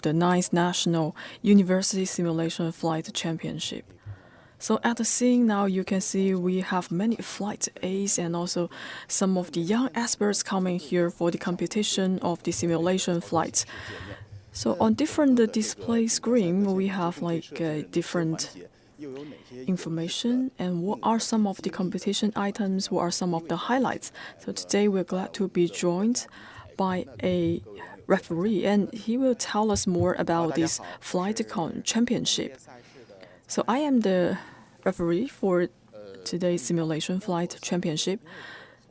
of the 9th National University Simulation Flight Championship. So at the scene now, you can see we have many flight aides and also some of the young experts coming here for the competition of the simulation flights. So on different display screen, we have different information and what are some of the competition items, what are some of the highlights. So today we're glad to be joined by a referee, and he will tell us more about this flight championship. So I am the referee for today's simulation flight championship.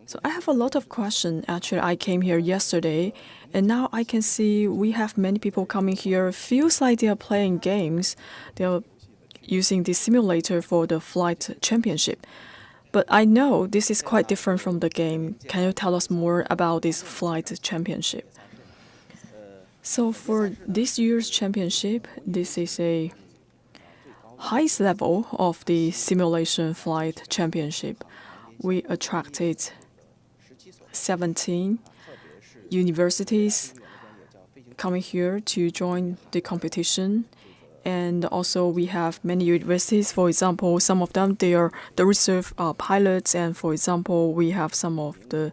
So I have a lot of questions. Actually, I came here yesterday, and now I can see we have many people coming here. It feels like they are playing games. They are using the simulator for the flight championship. But I know this is quite different from the game. Can you tell us more about this flight championship? So for this year's championship, this is a highest level of the simulation flight championship. We attracted 17 universities coming here to join the competition. And also we have many universities, for example, some of them, they are the reserve pilots. And for example, we have some of the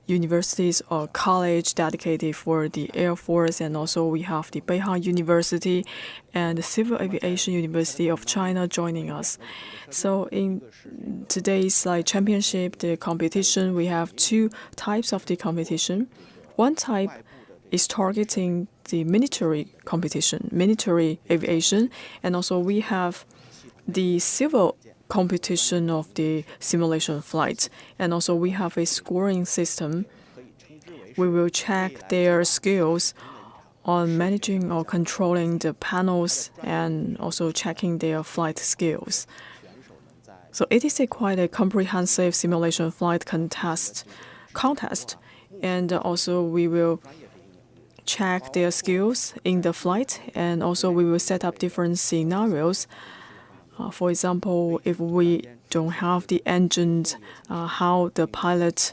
universities or college dedicated for the Air Force, and also we have the Beihang University and the Civil Aviation University of China joining us. So in today's championship, the competition, we have two types of the competition. One type is targeting the military competition, military aviation, and also we have the civil competition of the simulation flight. And also we have a scoring system. We will check their skills on managing or controlling the panels and also checking their flight skills. So it is quite a comprehensive simulation flight contest. And also we will check their skills in the flight, and also we will set up different scenarios. For example, if we don't have the engines, how the pilot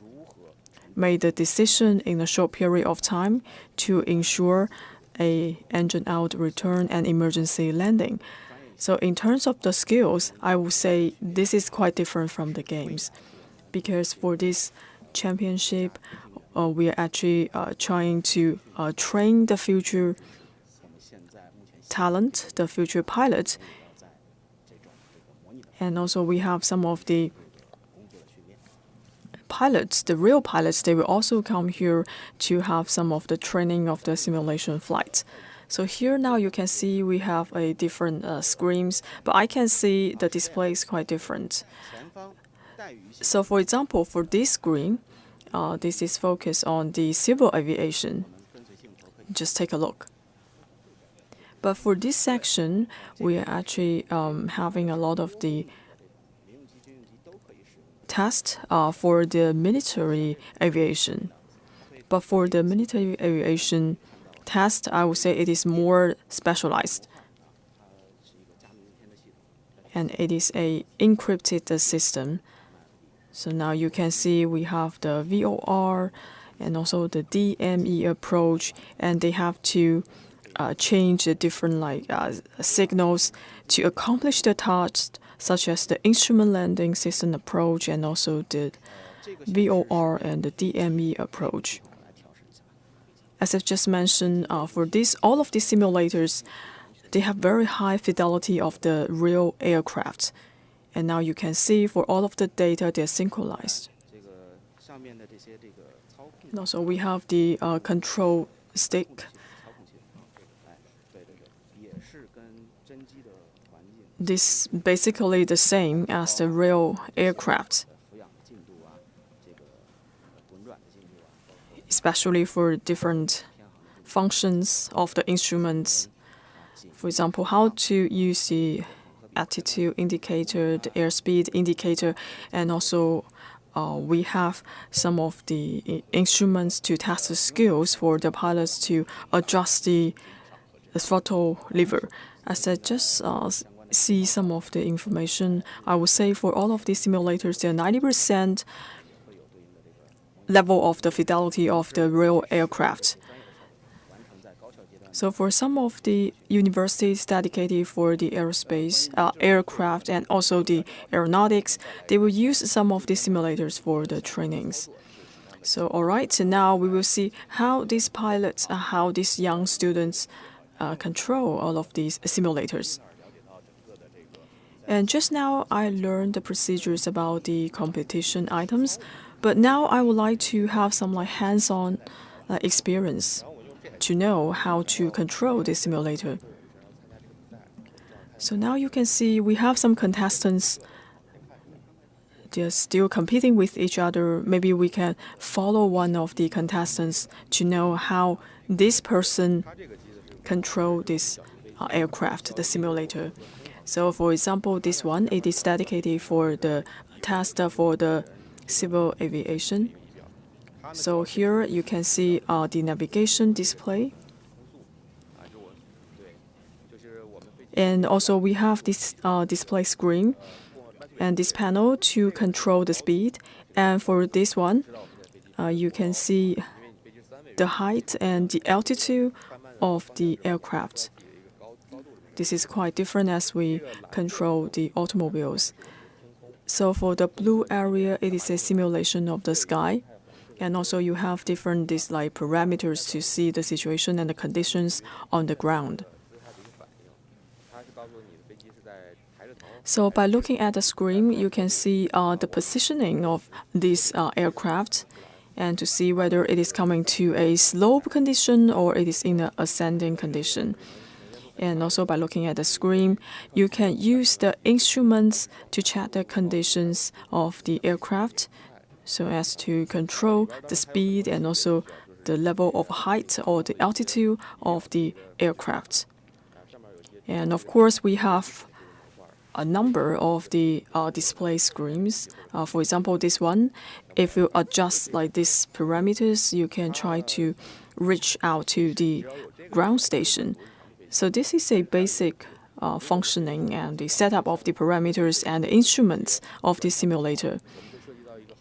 made the decision in a short period of time to ensure a engine out return and emergency landing. So in terms of the skills, I would say this is quite different from the games, because for this championship, we are actually trying to train the future talent, the future pilots. And also we have some of the pilots, the real pilots, they will also come here to have some of the training of the simulation flights. So here now you can see we have a different screens, but I can see the display is quite different. So for example, for this screen, this is focused on the civil aviation. Just take a look. But for this section, we are actually having a lot of the tests for the military aviation. But for the military aviation test, I would say it is more specialized. And it is a encrypted system. So now you can see we have the VOR and also the DME approach, and they have to change the different signals to accomplish the tasks, such as the instrument landing system approach and also the VOR and the DME approach. As I've just mentioned, for all of these simulators, they have very high fidelity of the real aircraft. And now you can see for all of the data, they're synchronized. And also we have the control stick. This is basically the same as the real aircraft, especially for different functions of the instruments. For example, how to use the altitude indicator, the airspeed indicator, and also we have some of the instruments to test the skills for the pilots to adjust the throttle lever. As I just see some of the information, I would say for all of these simulators, they're 90% level of the fidelity of the real aircraft. So for some of the universities dedicated for the aerospace, aircraft, and also the aeronautics, they will use some of the simulators for the trainings. So all right, so now we will see how these pilots, how these young students control all of these simulators. And just now I learned the procedures about the competition items, but now I would like to have some like hands-on experience to know how to control the simulator. So now you can see we have some contestants. They're still competing with each other. Maybe we can follow one of the contestants to know how this person control this aircraft, the simulator. So for example, this one, it is dedicated for the test for the civil aviation. So here you can see the navigation display. And also we have this display screen and this panel to control the speed. And for this one, you can see the height and the altitude of the aircraft. This is quite different as we control the automobiles. So for the blue area, it is a simulation of the sky. And also you have different these like parameters to see the situation and the conditions on the ground. So by looking at the screen, you can see the positioning of this aircraft and to see whether it is coming to a slope condition or it is in an ascending condition. And also by looking at the screen, you can use the instruments to check the conditions of the aircraft so as to control the speed and also the level of height or the altitude of the aircraft. And of course, we have a number of the display screens. For example, this one, if you adjust like these parameters, you can try to reach out to the ground station. So this is a basic functioning and the setup of the parameters and the instruments of the simulator.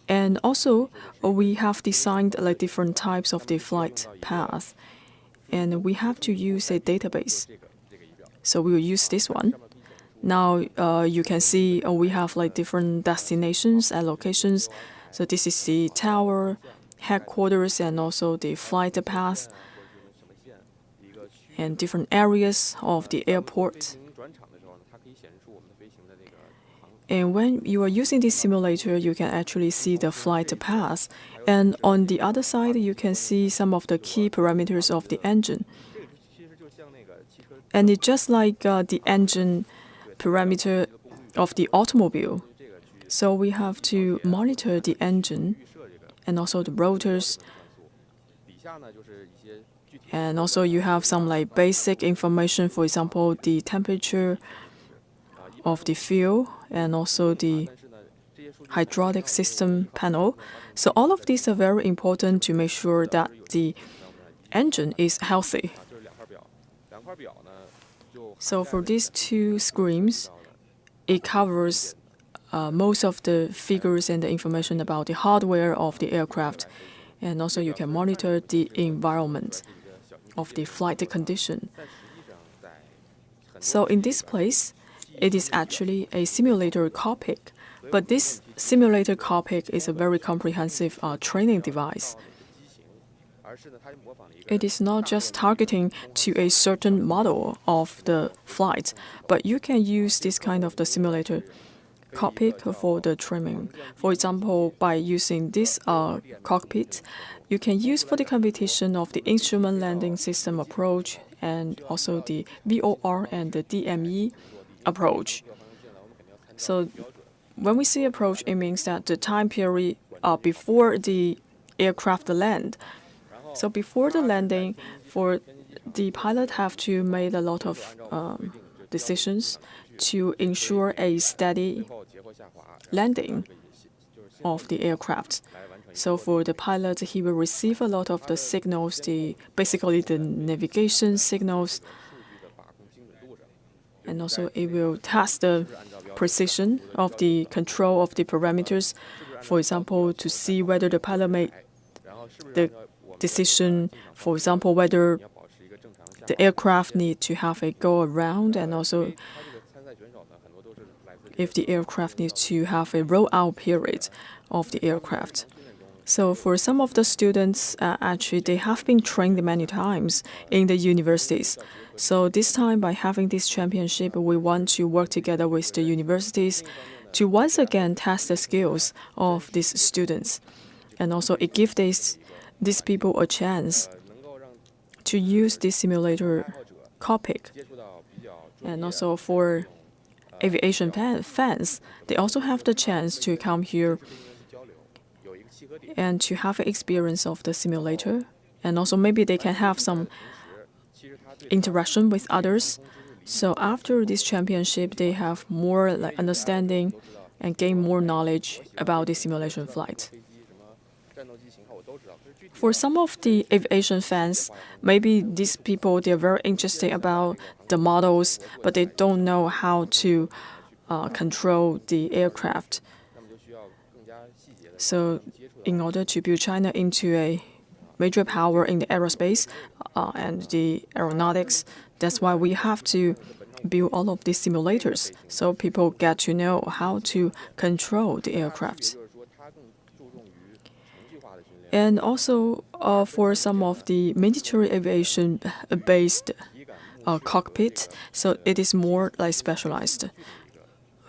And also, we have designed like different types of the flight path, and we have to use a database. So we will use this one. Now you can see we have like different destinations and locations. So this is the tower, headquarters, and also the flight path, and different areas of the airport. And when you are using this simulator, you can actually see the flight path. And on the other side, you can see some of the key parameters of the engine. And it's just like the engine parameter of the automobile. So we have to monitor the engine and also the rotors. And also you have some like basic information, for example, the temperature of the fuel and also the hydraulic system panel. So all of these are very important to make sure that the engine is healthy. So for these two screens, it covers most of the figures and the information about the hardware of the aircraft. And also you can monitor the environment of the flight condition. So in this place, it is actually a simulator cockpit, but this simulator cockpit is a very comprehensive training device. It is not just targeting to a certain model of the flight, but you can use this kind of the simulator cockpit for the training. For example, by using this cockpit, you can use for the competition of the instrument landing system approach and also the VOR and the DME approach. So when we say approach, it means that the time period before the aircraft land. So before the landing, for the pilot have to make a lot of decisions to ensure a steady landing of the aircraft. So for the pilot, he will receive a lot of the signals, basically the navigation signals, and also it will test the precision of the control of the parameters. For example, to see whether the pilot made the decision, for example, whether the aircraft need to have a go around, and also if the aircraft needs to have a roll-out period of the aircraft. So for some of the students, actually, they have been trained many times in the universities. So this time, by having this championship, we want to work together with the universities to once again test the skills of these students. And also it gives these people a chance to use this simulator topic. And also for aviation fans, they also have the chance to come here and to have an experience of the simulator. And also maybe they can have some interaction with others. So after this championship, they have more understanding and gain more knowledge about the simulation flight. For some of the aviation fans, maybe these people, they're very interested about the models, but they don't know how to control the aircraft. So in order to build China into a major power in the aerospace and the aeronautics, that's why we have to build all of these simulators so people get to know how to control the aircraft. And also for some of the military aviation-based cockpit, so it is more like specialized.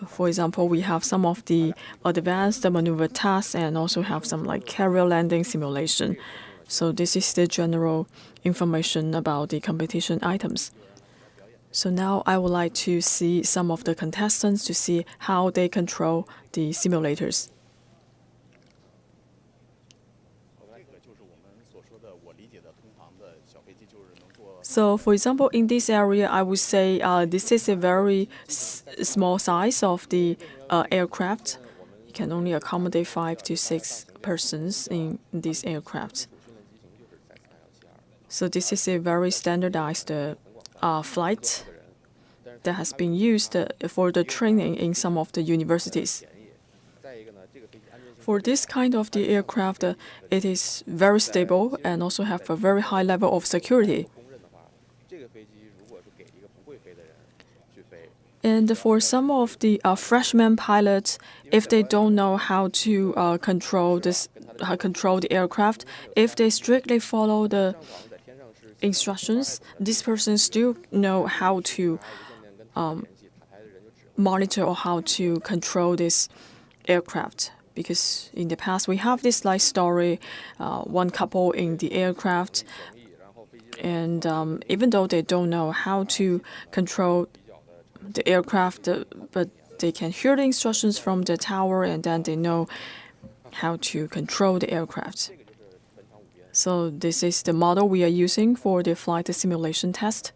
For example, we have some of the advanced maneuver tasks and also have some like carrier landing simulation. So this is the general information about the competition items. So now I would like to see some of the contestants to see how they control the simulators. So, for example, in this area, I would say this is a very small size of the aircraft. You can only accommodate 5 to 6 persons in this aircraft. So this is a very standardized flight that has been used for the training in some of the universities. For this kind of the aircraft, it is very stable and also have a very high level of security. And for some of the freshman pilots, if they don't know how to control the aircraft, if they strictly follow the instructions, this person still know how to monitor or how to control this aircraft. Because in the past, we have this life story, one couple in the aircraft, and even though they don't know how to control the aircraft, but they can hear the instructions from the tower, and then they know how to control the aircraft. So this is the model we are using for the flight simulation test.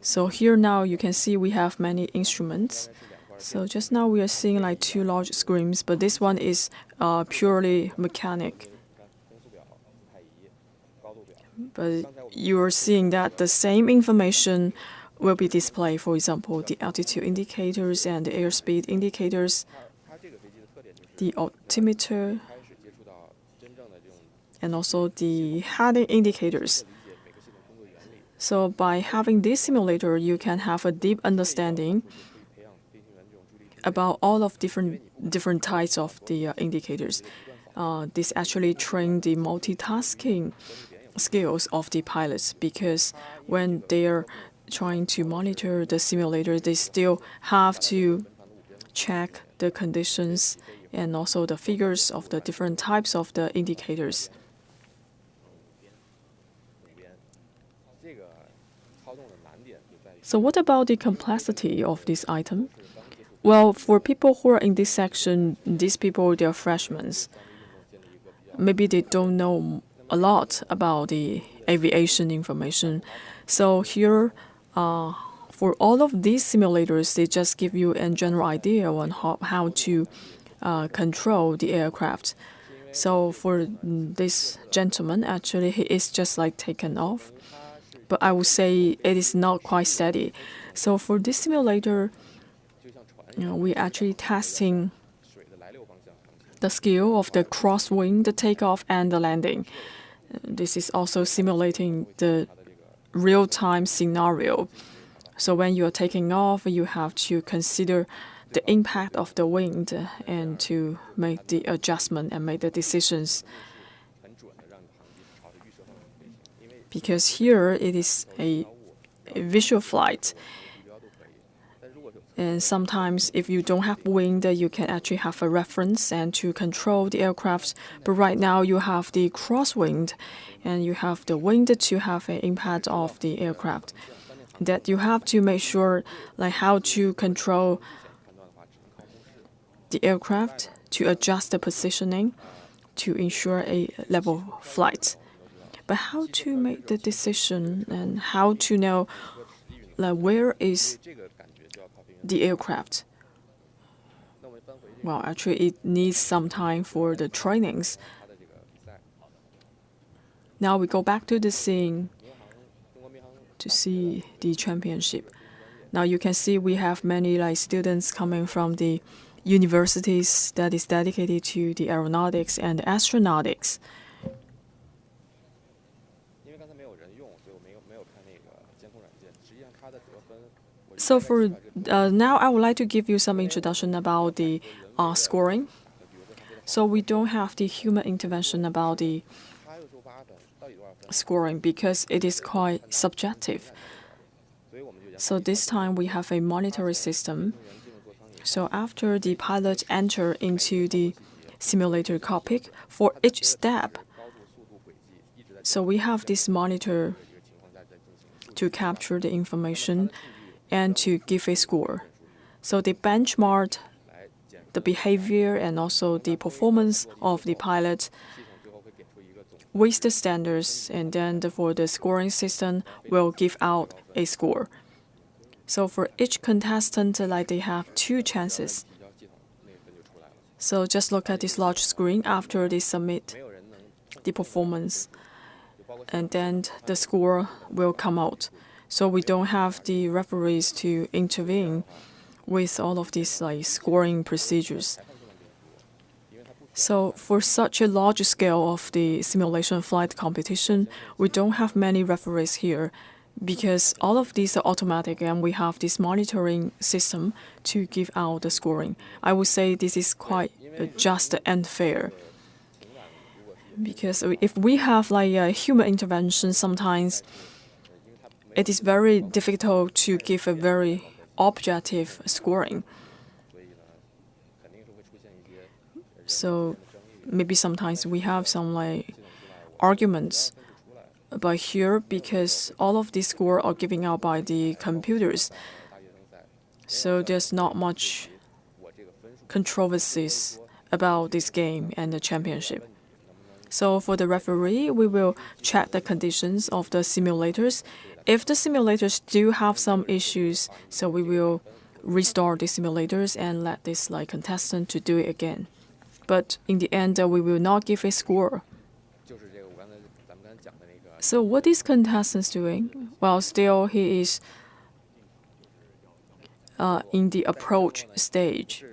So here now you can see we have many instruments. So just now we are seeing like 2 large screens, but this one is purely mechanic. But you are seeing that the same information will be displayed, for example, the altitude indicators and the airspeed indicators, the altimeter, and also the heading indicators. So by having this simulator, you can have a deep understanding about all of different types of the indicators. This actually trains the multitasking skills of the pilots, because when they are trying to monitor the simulator, they still have to check the conditions and also the figures of the different types of the indicators. So what about the complexity of this item? Well, for people who are in this section, these people, they are freshmen. Maybe they don't know a lot about the aviation information. So here, for all of these simulators, they just give you a general idea on how to control the aircraft. So for this gentleman, actually, he is just like taken off. But I would say it is not quite steady. So for this simulator, we actually testing the skill of the crosswind, the takeoff, and the landing. This is also simulating the real-time scenario. So when you're taking off, you have to consider the impact of the wind and to make the adjustment and make the decisions. Because here it is a visual flight. And sometimes if you don't have wind, you can actually have a reference and to control the aircraft. But right now you have the crosswind and you have the wind to have an impact of the aircraft. That you have to make sure like how to control the aircraft to adjust the positioning to ensure a level flight. But how to make the decision and how to know like where is the aircraft? Well, actually it needs some time for the trainings. Now we go back to the scene to see the championship. Now you can see we have many like students coming from the universities that is dedicated to the aeronautics and astronautics. So for now, I would like to give you some introduction about the scoring. So we don't have the human intervention about the scoring because it is quite subjective. So this time we have a monitoring system. So after the pilot enter into the simulator cockpit, for each step, so we have this monitor to capture the information and to give a score. So they benchmark the behavior and also the performance of the pilot with the standards, and then for the scoring system will give out a score. So for each contestant, like they have 2 chances. So just look at this large screen after they submit the performance, and then the score will come out. So we don't have the referees to intervene with all of these like scoring procedures. So for such a large scale of the simulation flight competition, we don't have many referees here because all of these are automatic and we have this monitoring system to give out the scoring. I would say this is quite just and fair. Because if we have like a human intervention, sometimes it is very difficult to give a very objective scoring. So maybe sometimes we have some like arguments. But here, because all of these scores are given out by the computers, so there's not much controversies about this game and the championship. So for the referee, we will check the conditions of the simulators. If the simulators do have some issues, so we will restart the simulators and let this like contestant to do it again. But in the end, we will not give a score. So what is contestant doing? Well, still he is in the approach stage.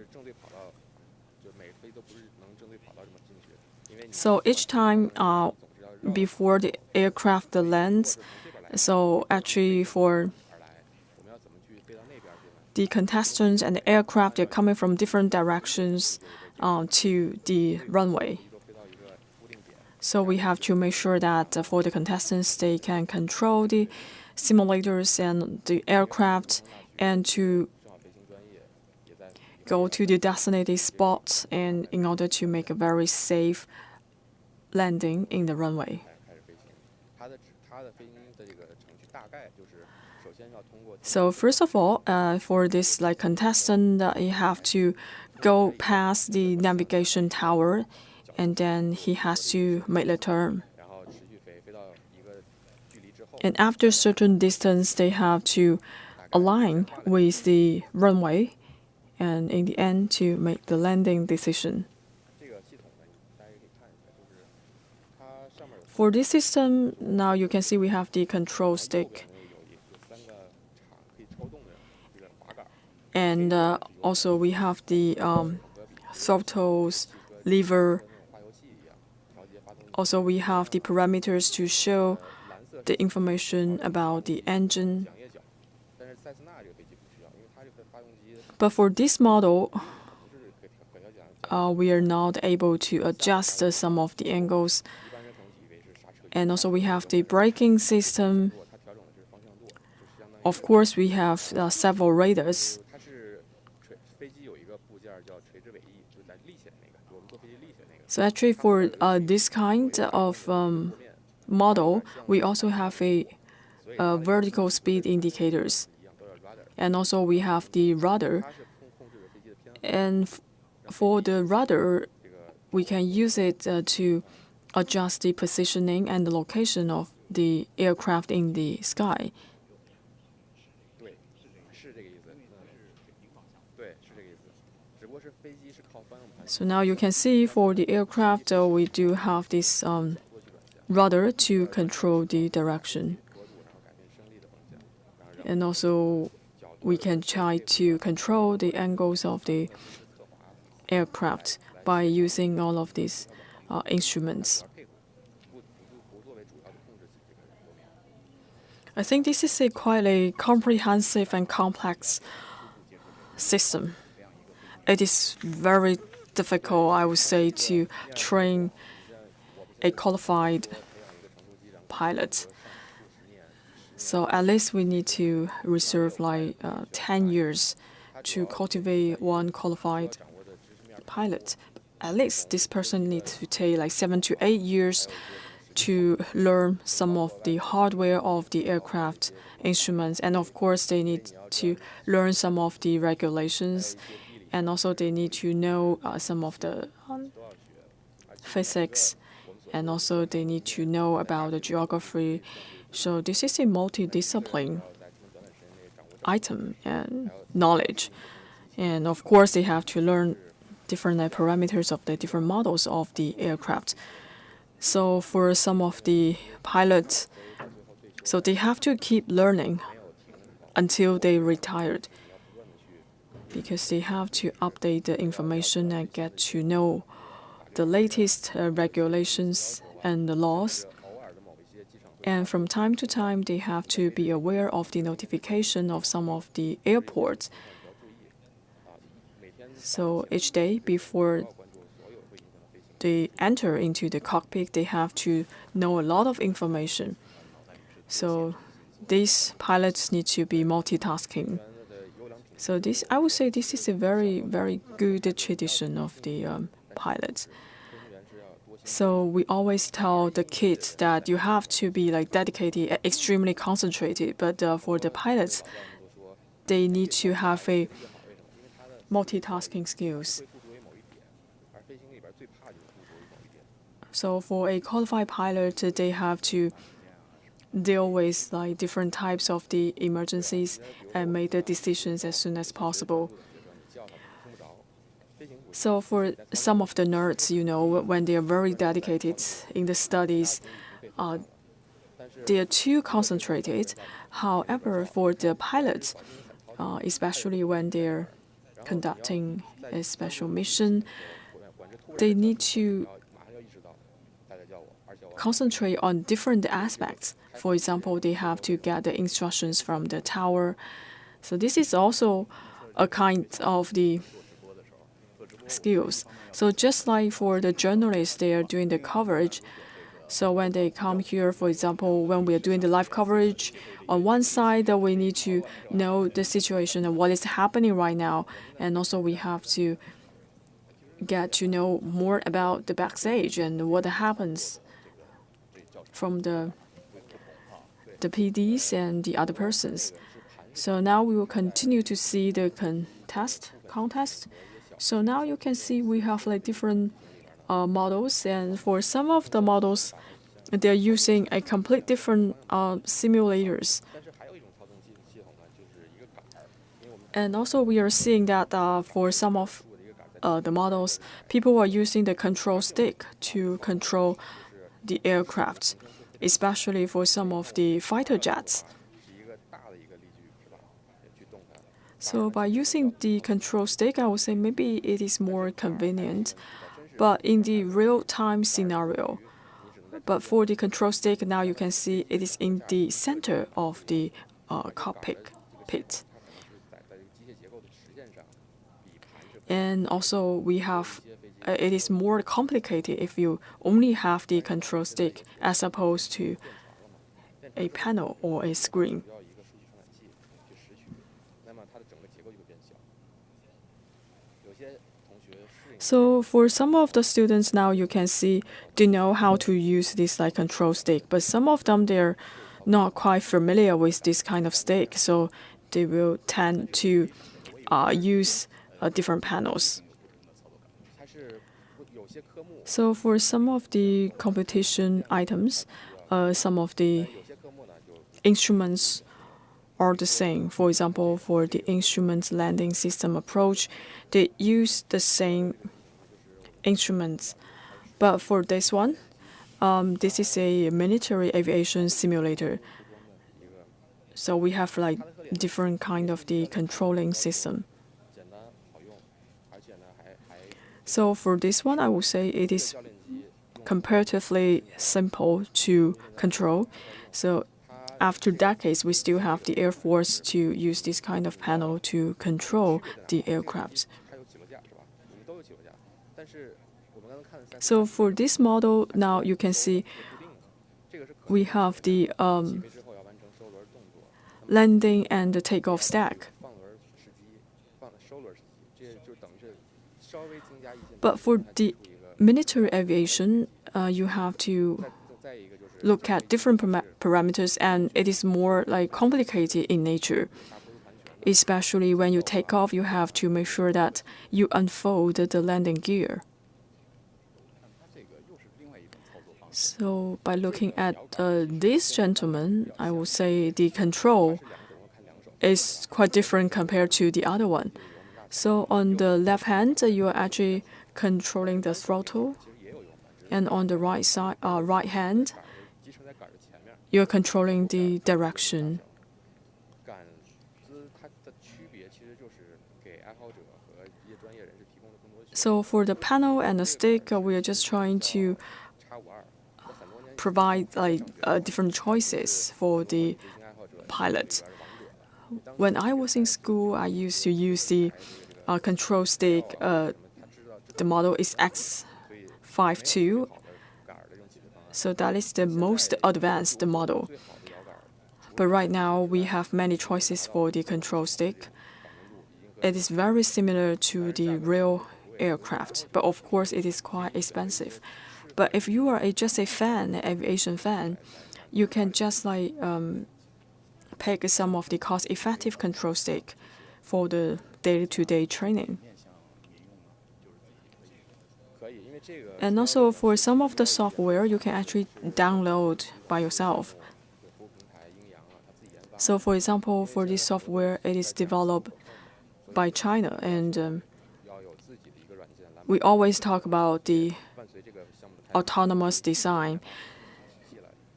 So each time before the aircraft lands, so actually for the contestants and the aircraft, they're coming from different directions to the runway. So we have to make sure that for the contestants, they can control the simulators and the aircraft and to go to the designated spots and in order to make a very safe landing in the runway. So first of all, for this like contestant, you have to go past the navigation tower, and then he has to make the turn. And after a certain distance, they have to align with the runway, and in the end, to make the landing decision. For this system, now you can see we have the control stick. And also we have the throttles, lever, Also, we have the parameters to show the information about the engine. But for this model, we are not able to adjust some of the angles. And also we have the braking system. Of course, we have several radars. So actually for this kind of model, we also have a vertical speed indicators. And also we have the rudder. And for the rudder, we can use it to adjust the positioning and the location of the aircraft in the sky. So now you can see for the aircraft, we do have this rudder to control the direction. And also we can try to control the angles of the aircraft by using all of these instruments. I think this is quite a comprehensive and complex system. It is very difficult, I would say, to train a qualified pilot. So at least we need to reserve like 10 years to cultivate one qualified pilot. At least this person needs to take like 7 to 8 years to learn some of the hardware of the aircraft instruments. And of course, they need to learn some of the regulations. And also they need to know some of the physics. And also they need to know about the geography. So this is a multidiscipline item and knowledge. And of course, they have to learn different parameters of the different models of the aircraft. So for some of the pilots, so they have to keep learning until they retired, because they have to update the information and get to know the latest regulations and the laws. And from time to time, they have to be aware of the notification of some of the airports. So each day before they enter into the cockpit, they have to know a lot of information. So these pilots need to be multitasking. So this, I would say, this is a very, very good tradition of the pilots. So we always tell the kids that you have to be like dedicated, extremely concentrated. But for the pilots, they need to have a multitasking skills. So for a qualified pilot, they have to deal with like different types of the emergencies and make the decisions as soon as possible. So for some of the nerds, you know, when they are very dedicated in the studies, they are too concentrated. However, for the pilots, especially when they're conducting a special mission, they need to concentrate on different aspects. For example, they have to get the instructions from the tower. So this is also a kind of the skills. So just like for the journalists, they are doing the coverage. So when they come here, for example, when we are doing the live coverage, on one side we need to know the situation and what is happening right now. And also we have to get to know more about the backstage and what happens from the PDs and the other persons. So now we will continue to see the contest. So now you can see we have like different models, and for some of the models, they're using a complete different simulators. And also we are seeing that for some of the models, people are using the control stick to control the aircraft, especially for some of the fighter jets. So by using the control stick, I would say maybe it is more convenient. But in the real-time scenario, But for the control stick, now you can see it is in the center of the cockpit. And also we have, it is more complicated if you only have the control stick as opposed to a panel or a screen. So for some of the students now, you can see they know how to use this like control stick, but some of them they're not quite familiar with this kind of stick, so they will tend to use different panels. So for some of the competition items, some of the instruments are the same. For example, for the instrument landing system approach, they use the same instruments. But for this one, this is a military aviation simulator. So we have like different kind of the controlling system. So for this one, I would say it is comparatively simple to control. So after decades, we still have the Air Force to use this kind of panel to control the aircraft. So for this model, now you can see we have the landing and the takeoff stack. But for the military aviation, you have to look at different parameters, and it is more like complicated in nature. Especially when you take off, you have to make sure that you unfold the landing gear. So by looking at this gentleman, I would say the control is quite different compared to the other one. So on the left hand, you are actually controlling the throttle, and on the right side, right hand, you're controlling the direction. So for the panel and the stick, we are just trying to provide like different choices for the pilots. When I was in school, I used to use the control stick. The model is X52. So that is the most advanced model. But right now, we have many choices for the control stick. It is very similar to the real aircraft, but of course, it is quite expensive. But if you are just a fan, an aviation fan, you can just like pick some of the cost-effective control stick for the day-to-day training. And also for some of the software, you can actually download by yourself. So for example, for this software, it is developed by China, and we always talk about the autonomous design.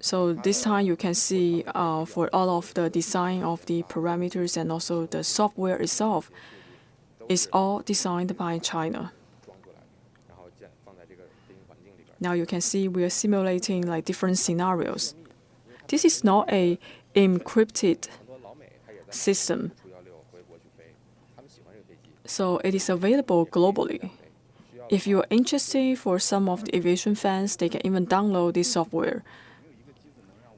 So this time you can see for all of the design of the parameters and also the software itself is all designed by China. Now you can see we are simulating like different scenarios. This is not a encrypted system. So it is available globally. If you are interested for some of the aviation fans, they can even download this software.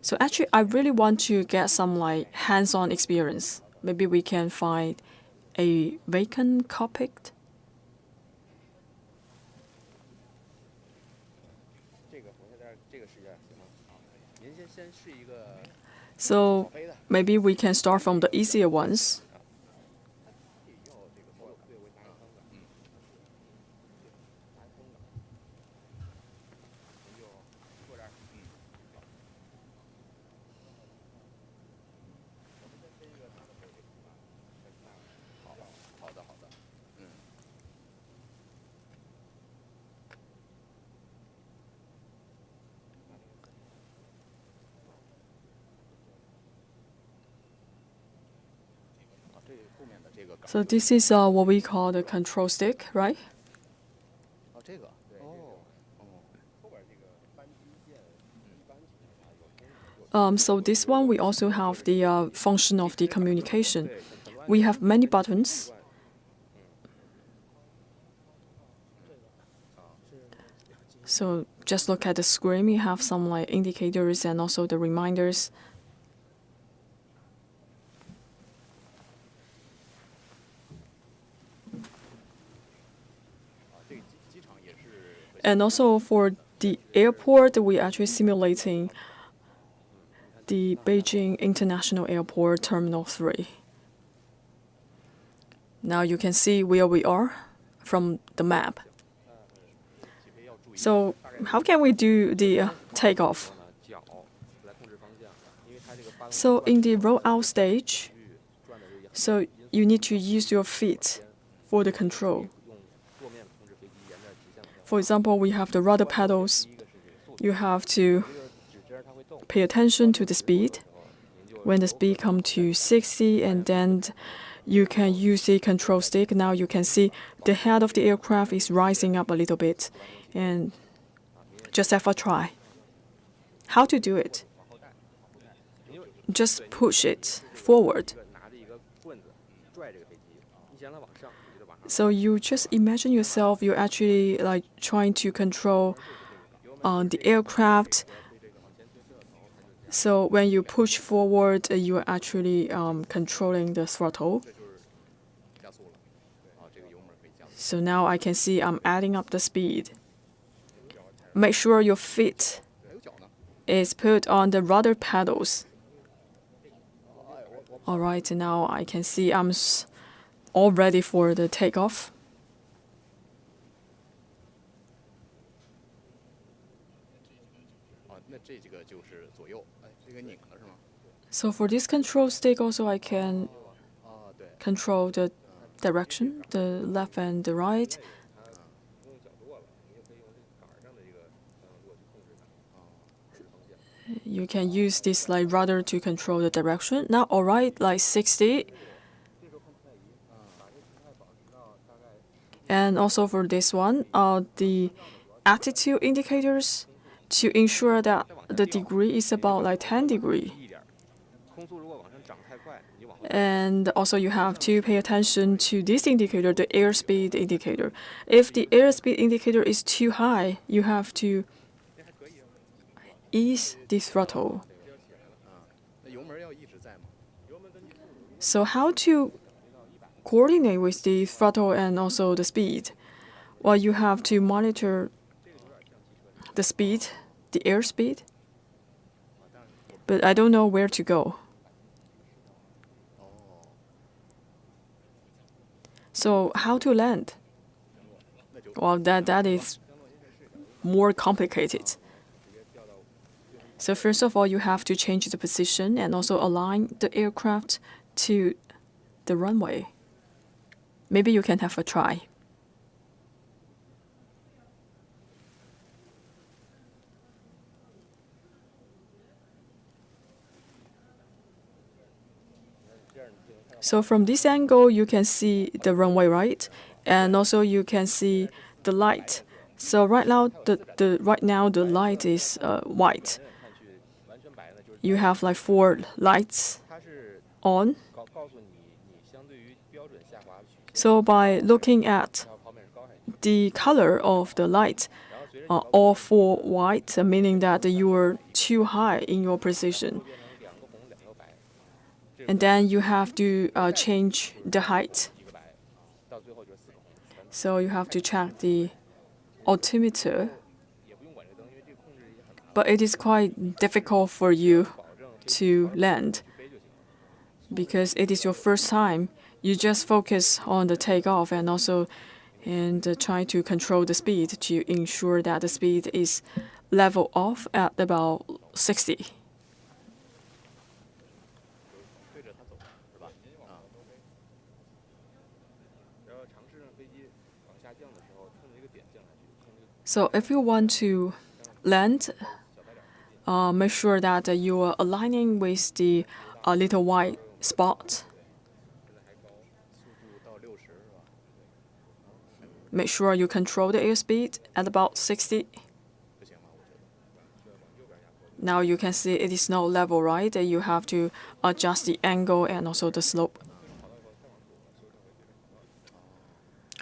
So actually, I really want to get some like hands-on experience. Maybe we can find a vacant cockpit. So maybe we can start from the easier ones. So this is what we call the control stick, right? So this one, we also have the function of the communication. We have many buttons. So just look at the screen. We have some like indicators and also the reminders. And also for the airport, we actually simulating the Beijing International Airport Terminal 3. Now you can see where we are from the map. So how can we do the takeoff? So in the rollout stage, so you need to use your feet for the control. For example, we have the rudder pedals. You have to pay attention to the speed. When the speed comes to 60, and then you can use the control stick. Now you can see the head of the aircraft is rising up a little bit. And just have a try. How to do it? Just push it forward. So you just imagine yourself, you're actually like trying to control the aircraft. So when you push forward, you are actually controlling the throttle. So now I can see I'm adding up the speed. Make sure your feet is put on the rudder pedals. All right, now I can see I'm all ready for the takeoff. So for this control stick also I can control the direction, the left and the right. You can use this like rudder to control the direction. Now, all right, like 60. And also for this one, the attitude indicators to ensure that the degree is about like 10 degrees. And also you have to pay attention to this indicator, the airspeed indicator. If the airspeed indicator is too high, you have to ease the throttle. So how to coordinate with the throttle and also the speed? Well, you have to monitor the speed, the airspeed, but I don't know where to go. So how to land? Well, that is more complicated. So first of all, you have to change the position and also align the aircraft to the runway. Maybe you can have a try. So from this angle, you can see the runway, right? And also you can see the light. So right now, the light is white. You have like 4 lights on. So by looking at the color of the light, all 4 white, meaning that you are too high in your position. And then you have to change the height. So you have to check the altimeter. But it is quite difficult for you to land because it is your first time. You just focus on the takeoff and also try to control the speed to ensure that the speed is level off at about 60. So if you want to land, make sure that you are aligning with the little white spot. Make sure you control the airspeed at about 60. Now you can see it is not level, right? You have to adjust the angle and also the slope.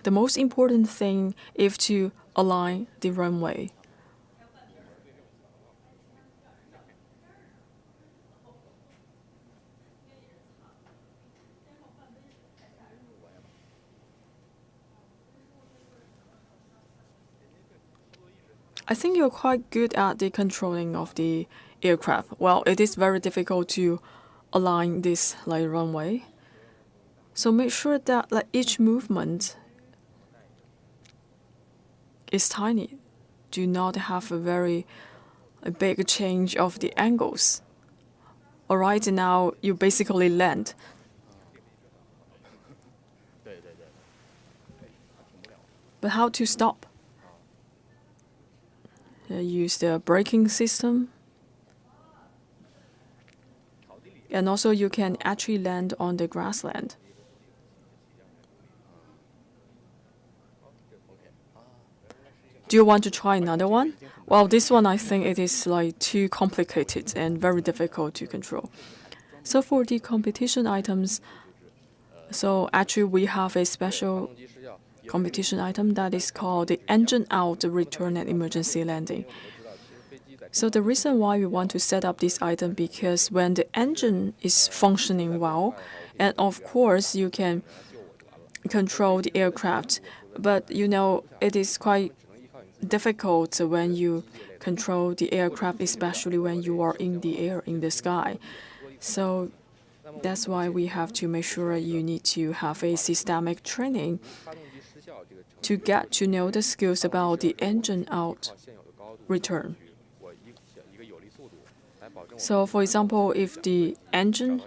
The most important thing is to align the runway. I think you're quite good at the controlling of the aircraft. Well, it is very difficult to align this runway. So make sure that each movement is tiny. Do not have a big change of the angles. All right, now you basically land. But how to stop? Use the braking system. And also you can actually land on the grassland. Do you want to try another one? Well, this one I think it is too complicated and very difficult to control. So for the competition items, so actually we have a special competition item that is called the engine out return and emergency landing. So the reason why we want to set up this item because when the engine is functioning well, and of course you can control the aircraft, but it is quite difficult when you control the aircraft, especially when you are in the air, in the sky. So that's why we have to make sure you need to have a systemic training to get to know the skills about the engine out return. So for example, if the engine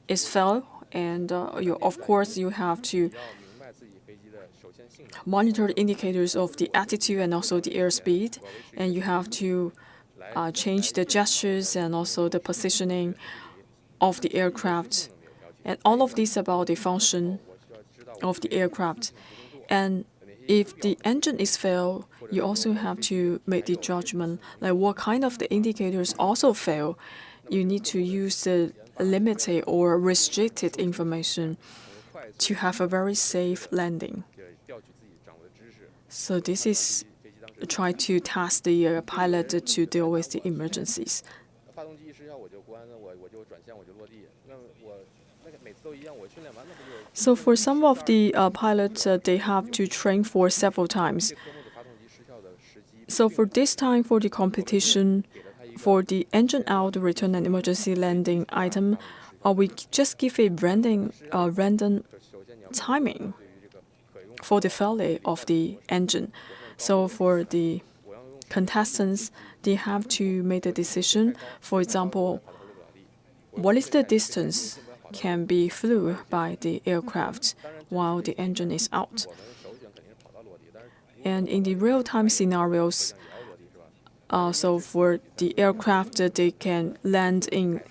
is failed, and of course you have to monitor the indicators of the altitude and also the airspeed, and you have to change the gestures and also the positioning of the aircraft, and all of this about the function of the aircraft. And if the engine is failed, you also have to make the judgment, what kind of the indicators also fail. You need to use the limited or restricted information to have a very safe landing. So this is try to task the pilot to deal with the emergencies. So for some of the pilots, they have to train for several times. So for this time, for the competition, for the engine out return and emergency landing item, we just give a random timing for the failure of the engine. So for the contestants, they have to make a decision. For example, what is the distance can be flew by the aircraft while the engine is out? And in the real-time scenarios, so for the aircraft, they can land in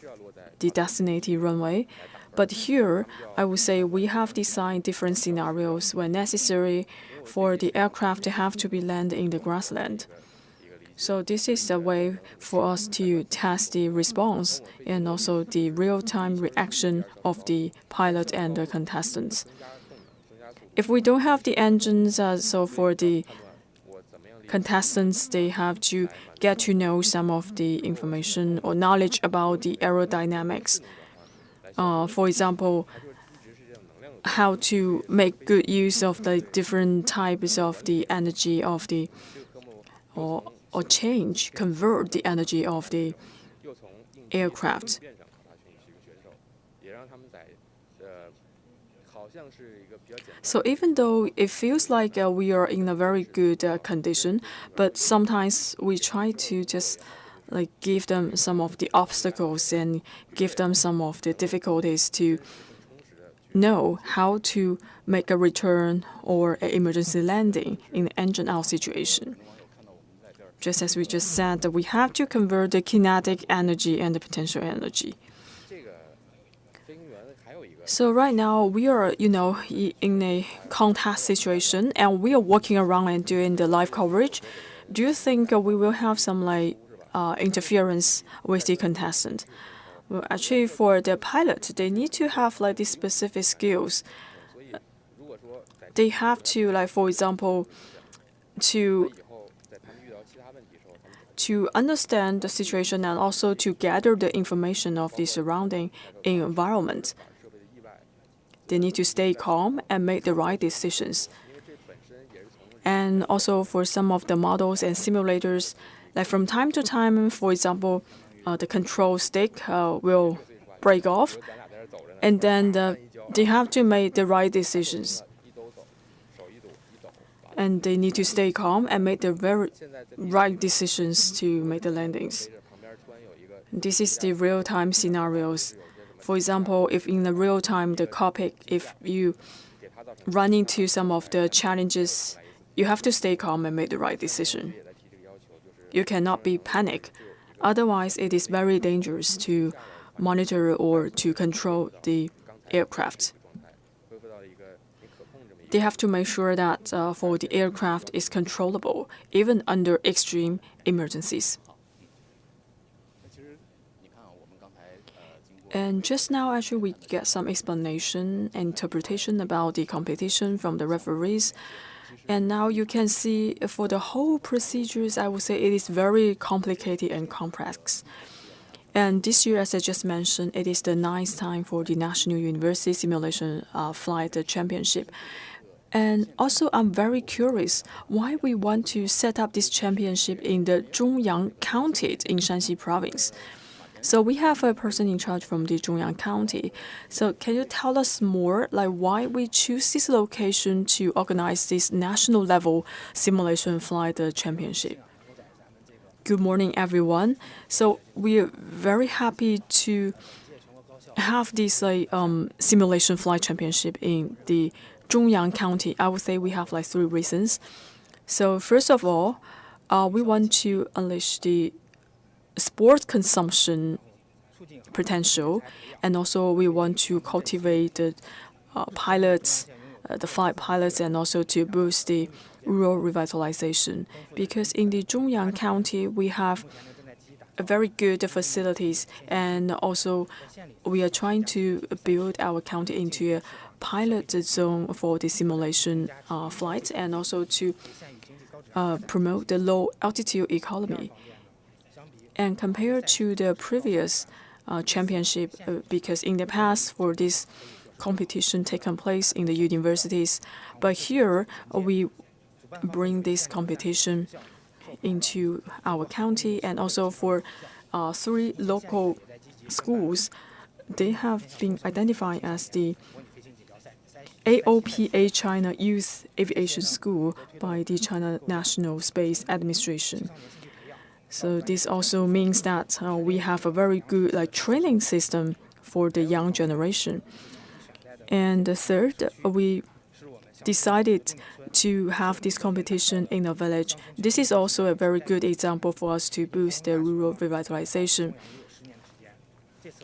the designated runway. But here, I would say we have designed different scenarios when necessary for the aircraft to have to be landed in the grassland. So this is a way for us to test the response and also the real-time reaction of the pilot and the contestants. If we don't have the engines, so for the contestants, they have to get to know some of the information or knowledge about the aerodynamics. For example, how to make good use of the different types of the energy of the or convert the energy of the aircraft. So even though it feels like we are in a very good condition, but sometimes we try to just give them some of the obstacles and give them some of the difficulties to know how to make a return or an emergency landing in an engine out situation. Just as we just said, that we have to convert the kinetic energy and the potential energy. So right now we are, in a contest situation, and we are walking around and doing the live coverage. Do you think we will have some interference with the contestant. Well, actually, for the pilot, they need to have like these specific skills. They have to, like, for example, to understand the situation and also to gather the information of the surrounding environment. They need to stay calm and make the right decisions. And also for some of the models and simulators, like from time to time, for example, the control stick will break off, and then they have to make the right decisions. And they need to stay calm and make the very right decisions to make the landings. This is the real-time scenarios. For example, if in the real time, the cockpit, if you run into some of the challenges, you have to stay calm and make the right decision. You cannot be panic. Otherwise, it is very dangerous to monitor or to control the aircraft. They have to make sure that for the aircraft is controllable, even under extreme emergencies. And just now, actually, we get some explanation and interpretation about the competition from the referees. And now you can see for the whole procedures, I would say it is very complicated and complex. And this year, as I just mentioned, it is the 9th time for the National University Simulation Flight Championship. And also, I'm very curious why we want to set up this championship in the Zhongyang County in Shanxi province. So we have a person in charge from the Zhongyang County. So can you tell us more, like why we choose this location to organize this national level simulation flight championship? Good morning, everyone. So we are very happy to have this simulation flight championship in the Zhongyang County. I would say we have like 3 reasons. So first of all, we want to unleash the sport consumption potential, and also we want to cultivate the pilots, the flight pilots, and also to boost the rural revitalization. Because in the Zhongyang County, we have very good facilities, and also we are trying to build our county into a pilot zone for the simulation flights, and also to promote the low altitude economy. And compared to the previous championship, because in the past for this competition taken place in the universities, but here we bring this competition into our county, and also for 3 local schools, they have been identified as the AOPA China Youth Aviation School by the China National Space Administration. So this also means that we have a very good training system for the young generation. And the third, we decided to have this competition in a village. This is also a very good example for us to boost the rural revitalization.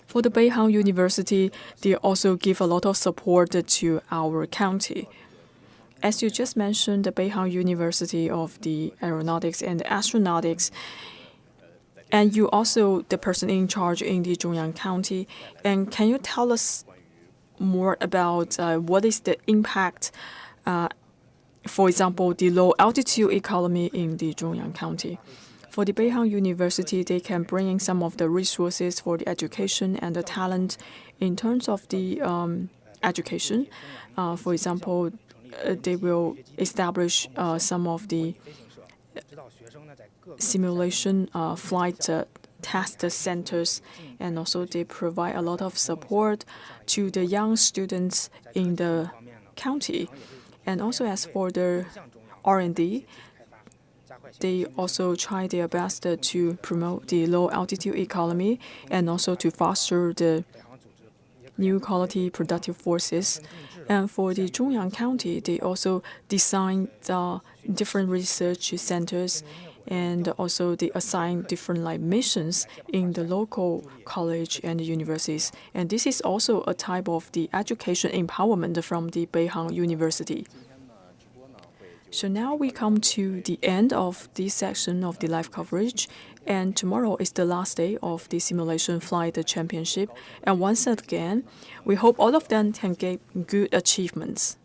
For the Beihang University, they also give a lot of support to our county. As you just mentioned, the Beihang University of the Aeronautics and Astronautics, and you also the person in charge in the Zhongyang County. And can you tell us more about what is the impact, for example, the low altitude economy in the Zhongyang County? For the Beihang University, they can bring in some of the resources for the education and the talent in terms of the education. For example, they will establish some of the simulation flight test centers, and also they provide a lot of support to the young students in the county. And also as for the R&D, they also try their best to promote the low altitude economy and also to foster the new quality productive forces. And for the Zhongyang County, they also design the different research centers, and also they assign different missions in the local college and universities. And this is also a type of the education empowerment from the Beihang University. So now we come to the end of this section of the live coverage, And tomorrow is the last day of the simulation flight championship. And once again, we hope all of them can get good achievements.